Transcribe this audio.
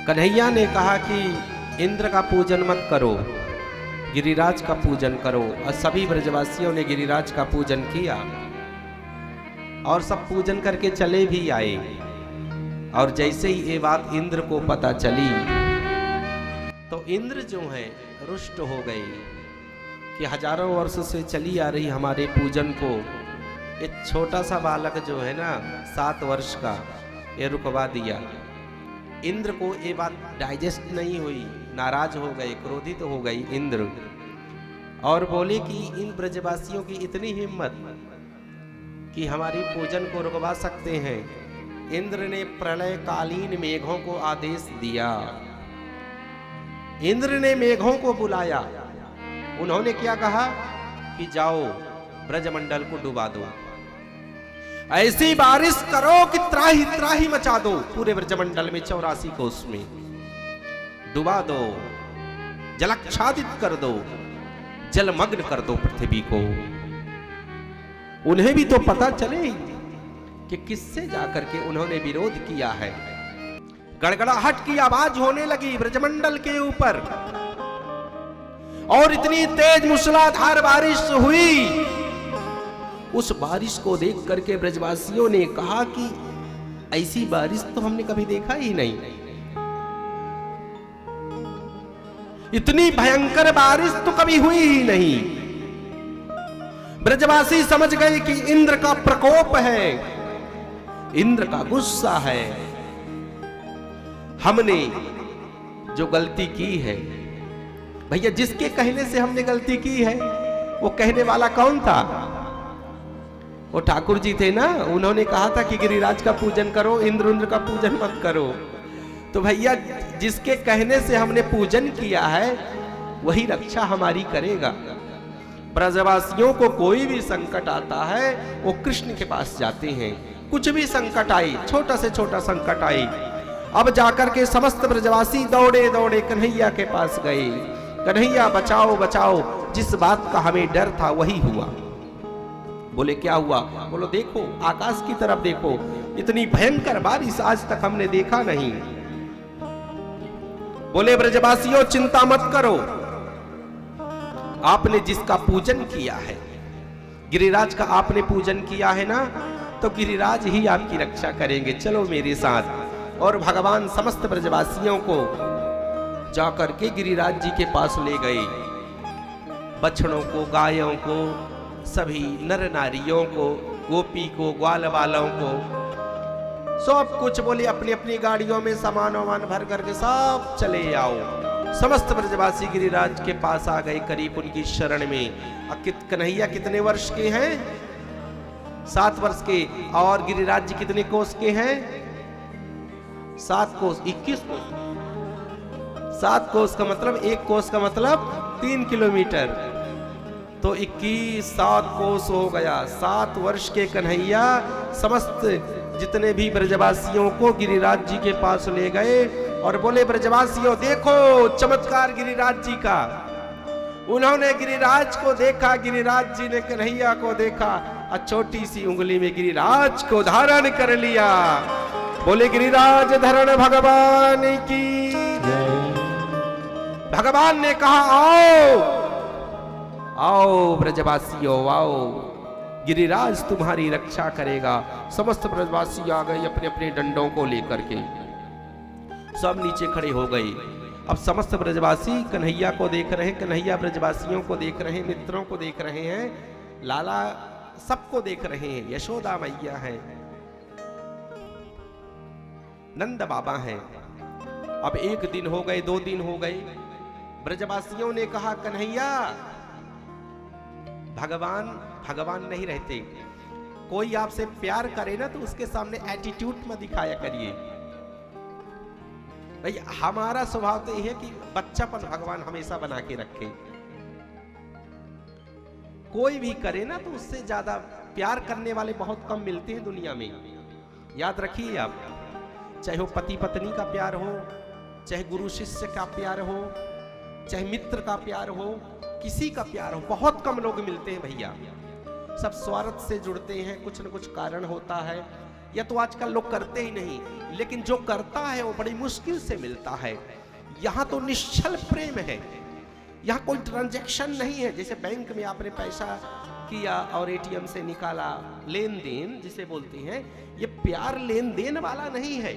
कन्हैया ने कहा कि इंद्र का पूजन मत करो, गिरिराज का पूजन करो। और सभी ब्रजवासियों ने गिरिराज का पूजन किया और सब पूजन करके चले भी आए। और जैसे ही ये बात इंद्र को पता चली तो इंद्र जो है रुष्ट हो गए कि हजारों वर्ष से चली आ रही हमारे पूजन को एक छोटा सा बालक जो है ना 7 वर्ष का, ये रुकवा दिया। इंद्र को ये बात डाइजेस्ट नहीं हुई, नाराज हो गए, क्रोधित हो गई इंद्र, और बोले कि इन ब्रजवासियों की इतनी हिम्मत कि हमारी पूजन को रुकवा सकते हैं। इंद्र ने प्रलयकालीन मेघों को आदेश दिया। इंद्र ने मेघों को बुलाया। उन्होंने क्या कहा कि जाओ ब्रजमंडल को डुबा दो, ऐसी बारिश करो कि त्राही त्राही मचा दो, पूरे ब्रजमंडल में 84 कोस में डुबा दो, जलाच्छादित कर दो, जलमग्न कर दो पृथ्वी को। उन्हें भी तो पता चले कि किससे जाकर के उन्होंने विरोध किया है। गड़गड़ाहट की आवाज होने लगी ब्रजमंडल के ऊपर और इतनी तेज मूसलाधार बारिश हुई। उस बारिश को देख करके ब्रजवासियों ने कहा कि ऐसी बारिश तो हमने कभी देखा ही नहीं, इतनी भयंकर बारिश तो कभी हुई ही नहीं। ब्रजवासी समझ गए कि इंद्र का प्रकोप है, इंद्र का गुस्सा है। हमने जो गलती की है, भैया जिसके कहने से हमने गलती की है वो कहने वाला कौन था? वो ठाकुर जी थे ना। उन्होंने कहा था कि गिरिराज का पूजन करो, इंद्र का पूजन मत करो। तो भैया जिसके कहने से हमने पूजन किया है वही रक्षा हमारी करेगा। ब्रजवासियों को कोई भी संकट आता है वो कृष्ण के पास जाते हैं। कुछ भी संकट आई, छोटा से छोटा संकट आई, अब जाकर के समस्त ब्रजवासी दौड़े दौड़े कन्हैया के पास गए। कन्हैया बचाओ बचाओ, जिस बात का हमें डर था वही हुआ। बोले क्या हुआ? बोलो देखो आकाश की तरफ देखो, इतनी भयंकर बारिश आज तक हमने देखा नहीं। बोले ब्रजवासियों चिंता मत करो, आपने जिसका पूजन किया है, गिरिराज का आपने पूजन किया है ना, तो गिरिराज ही आपकी रक्षा करेंगे, चलो मेरे साथ। और भगवान समस्त ब्रजवासियों को जाकर के गिरिराज जी के पास ले गए। बछड़ों को, गायों को, सभी नर नारियों को, गोपी को, ग्वाल वालों को, सब कुछ बोले अपनी अपनी गाड़ियों में सामान वामान भर करके सब चले आओ। समस्त ब्रजवासी गिरिराज के पास आ गए, करीब उनकी शरण में। कन्हैया कितने वर्ष के हैं? 7 वर्ष के। और गिरिराज जी कितने कोस के हैं? 7 कोस, 21 कोस। 7 कोस का मतलब 1 कोस का मतलब 3 किलोमीटर, तो 21 7 कोस हो गया। 7 वर्ष के कन्हैया समस्त जितने भी ब्रजवासियों को गिरिराज जी के पास ले गए और बोले ब्रजवासियों देखो चमत्कार गिरिराज जी का। उन्होंने गिरिराज को देखा, गिरिराज जी ने कन्हैया को देखा और छोटी सी उंगली में गिरिराज को धारण कर लिया। बोले गिरिराज धरण भगवान की। भगवान ने कहा आओ आओ ब्रजवासियों आओ, गिरिराज तुम्हारी रक्षा करेगा। समस्त ब्रजवासी आ गए अपने अपने डंडों को लेकर के, सब नीचे खड़े हो गए। अब समस्त ब्रजवासी कन्हैया को देख रहे हैं, कन्हैया ब्रजवासियों को देख रहे हैं, मित्रों को देख रहे हैं, लाला सबको देख रहे हैं। यशोदा मैया है, नंद बाबा हैं। अब 1 दिन हो गए, 2 दिन हो गए। ब्रजवासियों ने कहा कन्हैया भगवान भगवान नहीं रहते, कोई आपसे प्यार करे ना तो उसके सामने एटीट्यूड मत दिखाया करिए। भाई हमारा स्वभाव तो यह है कि बच्चापन भगवान हमेशा बना के रखे। कोई भी करे ना तो उससे ज्यादा प्यार करने वाले बहुत कम मिलते हैं दुनिया में। याद रखिए आप, चाहे वो पति पत्नी का प्यार हो, चाहे गुरु शिष्य का प्यार हो, चाहे मित्र का प्यार हो, किसी का प्यार हो, बहुत कम लोग मिलते हैं भैया। सब स्वार्थ से जुड़ते हैं, कुछ न कुछ कारण होता है। या तो आजकल लोग करते ही नहीं, लेकिन जो करता है वो बड़ी मुश्किल से मिलता है। यहाँ तो निश्चल प्रेम है, यहाँ कोई ट्रांजैक्शन नहीं है। जैसे बैंक में आपने पैसा किया और एटीएम से निकाला, लेन देन जिसे बोलते हैं, ये प्यार लेन देन वाला नहीं है।